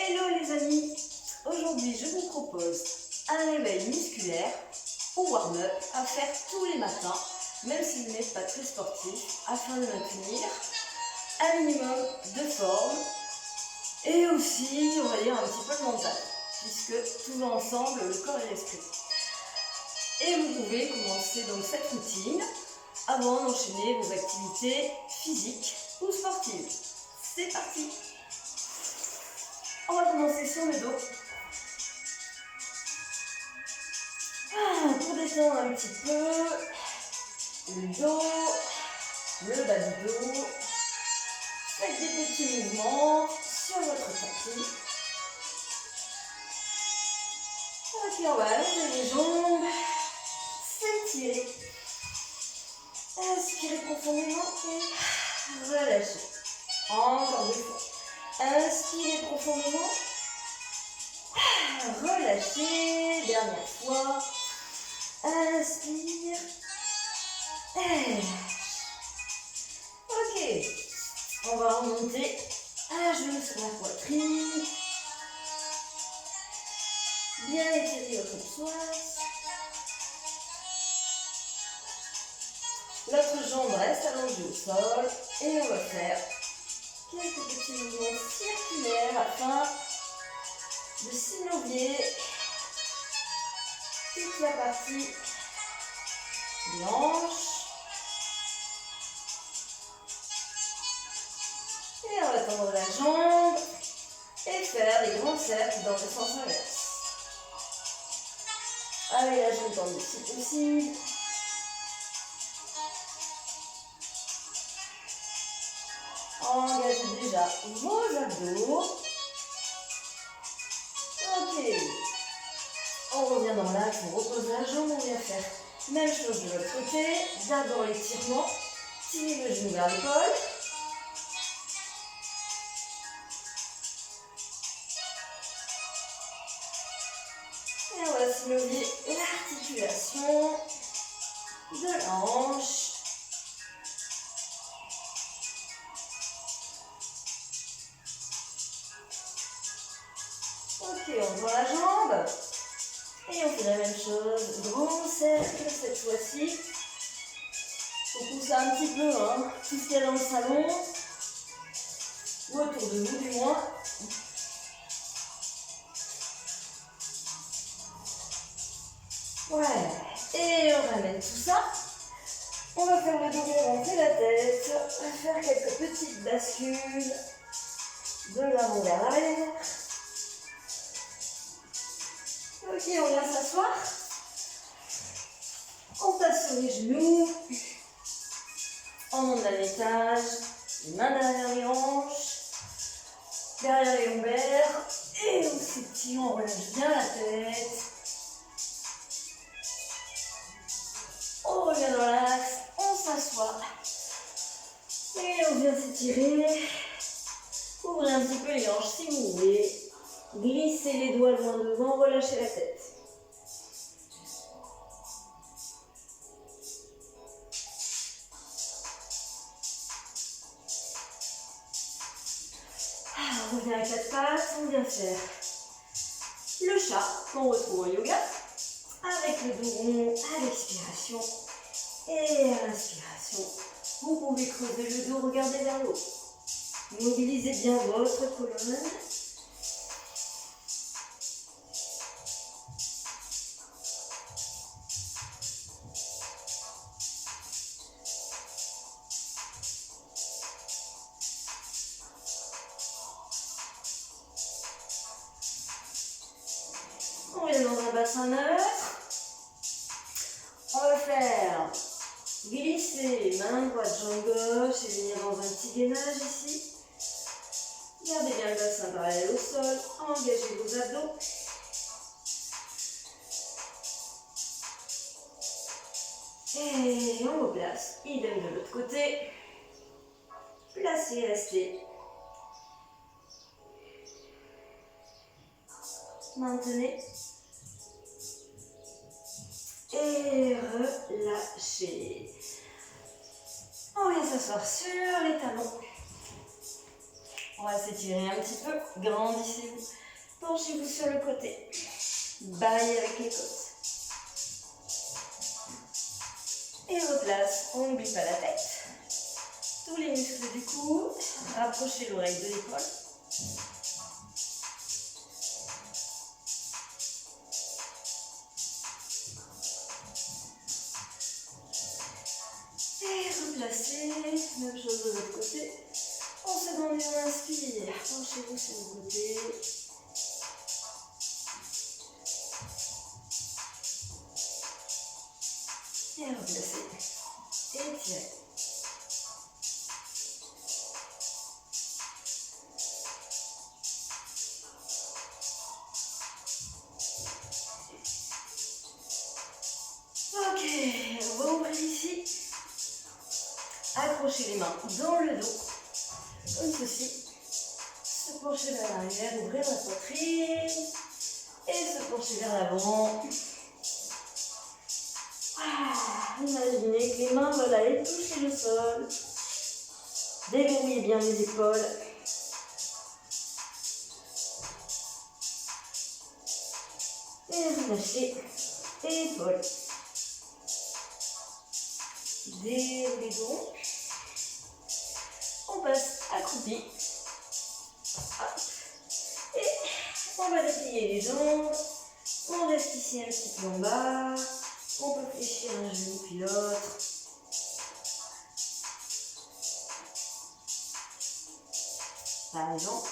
Hello les amis, aujourd'hui je vous propose un réveil musculaire ou warm-up à faire tous les matins, même si vous n'êtes pas très sportif, afin de maintenir un minimum de forme et aussi, on va dire, un petit peu de mental, puisque tout va ensemble, le corps et l'esprit. Et vous pouvez commencer donc cette routine avant d'enchaîner vos activités physiques ou sportives. C'est parti! On va commencer sur le dos. Pour détendre un petit peu le dos, le bas du dos, faites des petits mouvements sur votre tapis. Ok, on va allonger les jambes, s'étirer, inspirez profondément et relâchez. Encore deux fois. Inspirez profondément, relâchez, dernière fois. Inspire. Ok. On va remonter à genoux sur la poitrine. Bien étirer votre psoas. L'autre jambe reste allongée au sol. Et on va faire quelques petits mouvements circulaires afin de synovier toute la partie des hanches. Et on va tendre la jambe et faire des grands cercles dans le sens inverse. Avec la jambe tendue si possible. Engagez déjà vos abdos. Ok. On revient dans l'axe, on repose la jambe, on vient faire même chose de l'autre côté. D'abord l'étirement, tirez le genou vers l'épaule. Et on va synovier l'articulation de la hanche. Ok, on tend la jambe. Et on fait la même chose, grand cercle cette fois-ci. Il faut pousser un petit peu, tout ce qu'il y a dans le salon, ou autour de vous du moins. Ouais, et on ramène tout ça. On va faire le dos rond et la tête. On va faire quelques petites bascules de l'avant vers l'arrière. Ok, on vient s'asseoir. On passe sur les genoux. On monte d'un étage. Les mains derrière les hanches. Derrière les lombaires. Et on s'étire, on relâche bien la tête. On revient dans l'axe. On s'assoit. Et on vient s'étirer. Ouvrez un petit peu les hanches si vous voulez. Glissez les doigts loin devant, relâchez la tête. On revient à quatre pattes, on vient faire le chat qu'on retrouve en yoga. Avec le dos rond à l'expiration et à l'inspiration. Vous pouvez creuser le dos, regardez vers le haut. Mobilisez bien votre colonne. On est dans un bassin neutre. On va faire glisser main droite, jambe gauche et venir dans un petit gainage ici. Gardez bien le bassin parallèle au sol. Engagez vos abdos. Et on replace. Idem de l'autre côté. Placez, restez. Maintenez. Et relâchez. On vient s'asseoir sur les talons. On va s'étirer un petit peu. Grandissez-vous. Penchez-vous sur le côté. Baille avec les côtes. Et replace. On n'oublie pas la tête. Tous les muscles du cou. Rapprochez l'oreille de l'épaule. Et replacez. Même chose de l'autre côté. En seconde, on inspire. Penchez-vous sur le côté. Et replacez. Étirez. Ok, on va ouvrir ici. Accrochez les mains dans le dos. Comme ceci. Se pencher vers l'arrière, ouvrir la poitrine. Et se pencher vers l'avant. Imaginez que les mains veulent aller toucher le sol. Déverrouillez bien les épaules. Et relâchez. Épaules. Déroulez donc. On passe accroupi. Et on va déplier les jambes. On reste ici un petit peu en bas. On peut fléchir un genou puis l'autre. Par exemple,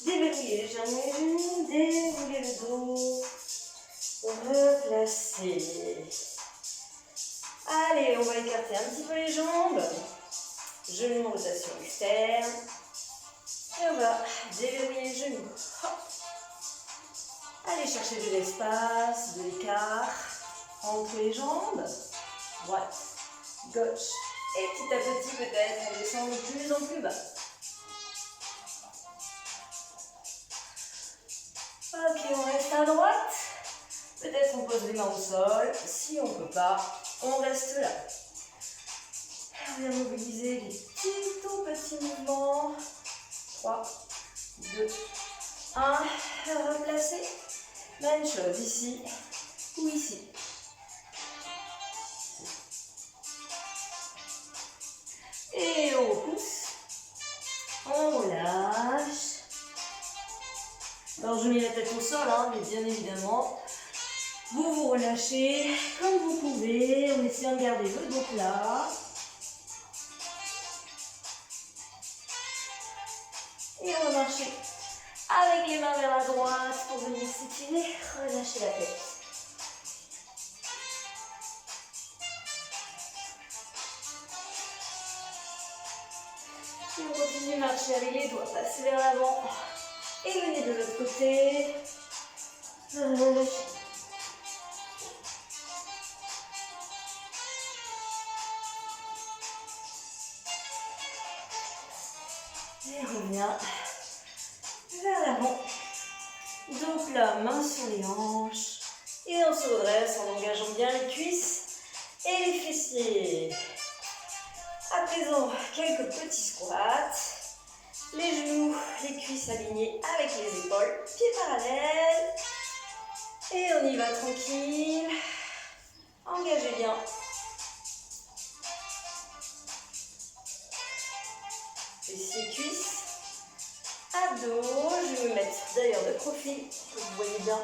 déverrouillez légèrement les genoux, déroulez le dos, replacez. Allez, on va écarter un petit peu les jambes. Genoux en rotation externe. Et on va déverrouiller les genoux. Hop. Allez chercher de l'espace, de l'écart. Entre les jambes, droite, gauche, et petit à petit peut-être on descend de plus en plus bas. Ok, on reste à droite, peut-être on pose les mains au sol, si on ne peut pas, on reste là. On vient mobiliser les tout petits mouvements, 3, 2, 1, replacer, même chose ici ou ici. Et on repousse, on relâche. Alors je mets la tête au sol, hein, mais bien évidemment, vous vous relâchez comme vous pouvez, en essayant de garder le dos plat. Et on va marcher avec les mains vers la droite pour venir s'étirer, relâcher la tête. Et on continue de marcher avec les doigts, passez vers l'avant. Et venez de l'autre côté. Relâchez. Et reviens vers l'avant. Donc là, main sur les hanches. Et on se redresse en engageant bien les cuisses et les fessiers. À présent, quelques petits squats. Les genoux, les cuisses alignées avec les épaules, pieds parallèles. Et on y va tranquille. Engagez bien. Fessiers, cuisses. Abdos. Je vais me mettre d'ailleurs de profil, que vous voyez bien.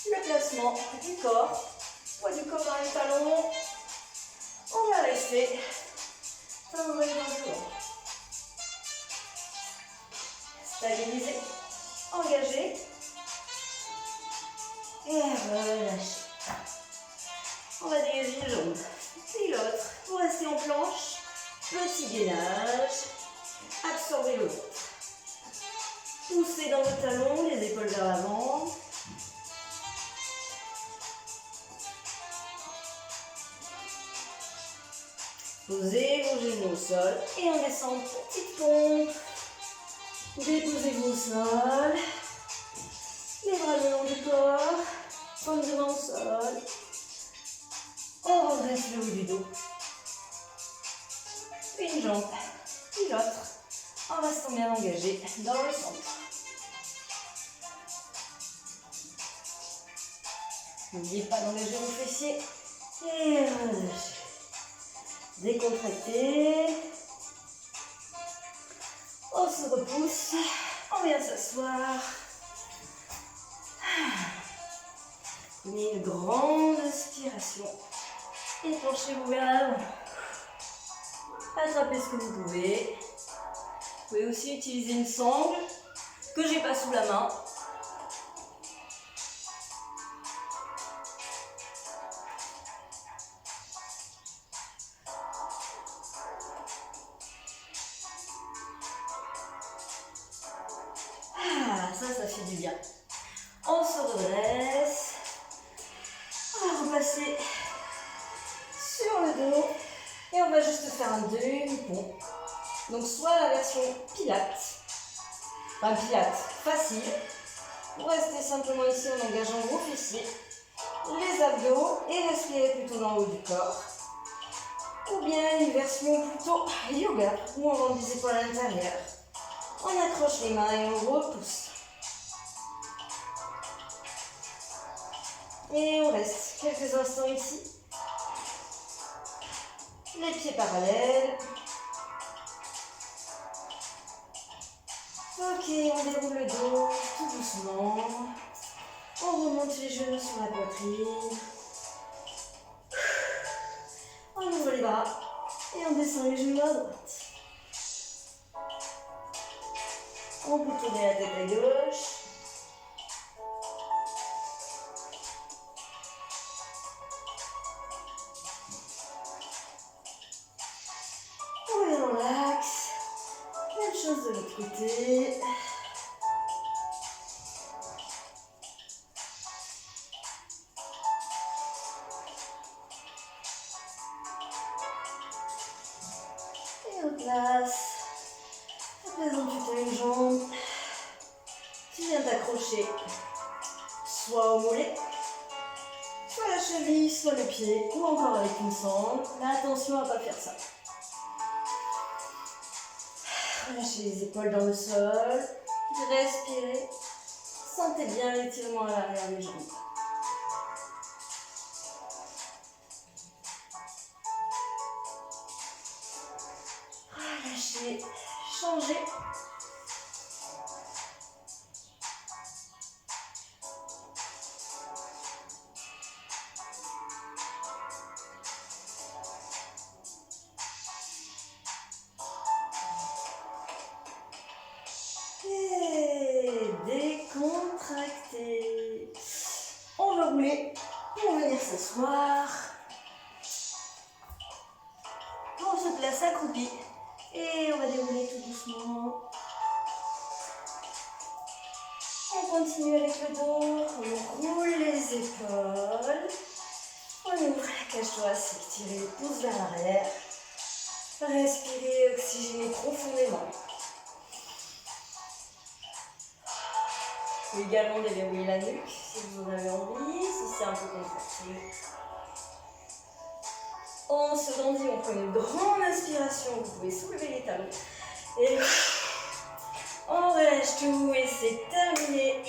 Le placement du corps. Poids du corps dans les talons. On va rester. Tendre les bras. Stabiliser. Engager. Et relâcher. On va dégager une jambe. Puis l'autre. Pour rester en planche. Petit gainage. Absorbez le ventre. Poussez dans vos talons, les épaules vers l'avant. Posez vos genoux au sol et on descend petite pompe. Déposez-vous au sol. Les bras le long du corps. Paume de main au sol. On redresse le haut du dos. Une jambe, puis l'autre, en restant bien engagé dans le centre. N'oubliez pas d'engager vos fessiers et relâchez. Décontractez. On se repousse, on vient s'asseoir. Prenez une grande inspiration. Épanchez-vous vers l'avant. Attrapez ce que vous pouvez. Vous pouvez aussi utiliser une sangle que j'ai pas sous la main. Ça fait du bien. On se redresse. On va repasser sur le dos. Et on va juste faire un demi-pont. Donc soit la version pilates. Enfin pilates facile. Vous restez simplement ici en engageant vos fessiers. Les abdos et respirez plutôt dans le haut du corps. Ou bien une version plutôt yoga où on rentre les épaules à l'intérieur. On accroche les mains et on repousse. Et on reste quelques instants ici. Les pieds parallèles. Ok, on déroule le dos tout doucement. On remonte les genoux sur la poitrine. On ouvre les bras et on descend les genoux à droite. On peut tourner la tête à gauche. On est dans l'axe. Même chose de l'autre côté. Et on place. À présent, tu tiens une jambe. Tu viens t'accrocher soit au mollet, soit la cheville, soit le pied, ou encore avec une sangle. Mais attention à ne pas faire ça. Relâchez les épaules dans le sol. Respirez. Sentez bien l'étirement à l'arrière des jambes. Relâchez. Changez. Décontractez. On va rouler pour venir s'asseoir. On se place accroupi et on va dérouler tout doucement. On continue avec le dos, on roule les épaules. On ouvre la cage thoracique, tirez les pouces vers l'arrière. Respirez, oxygénez profondément. Vous pouvez également déverrouiller la nuque si vous en avez envie, si c'est un peu contracté. On se grandit, on prend une grande inspiration, vous pouvez soulever les talons. Et on relâche tout et c'est terminé.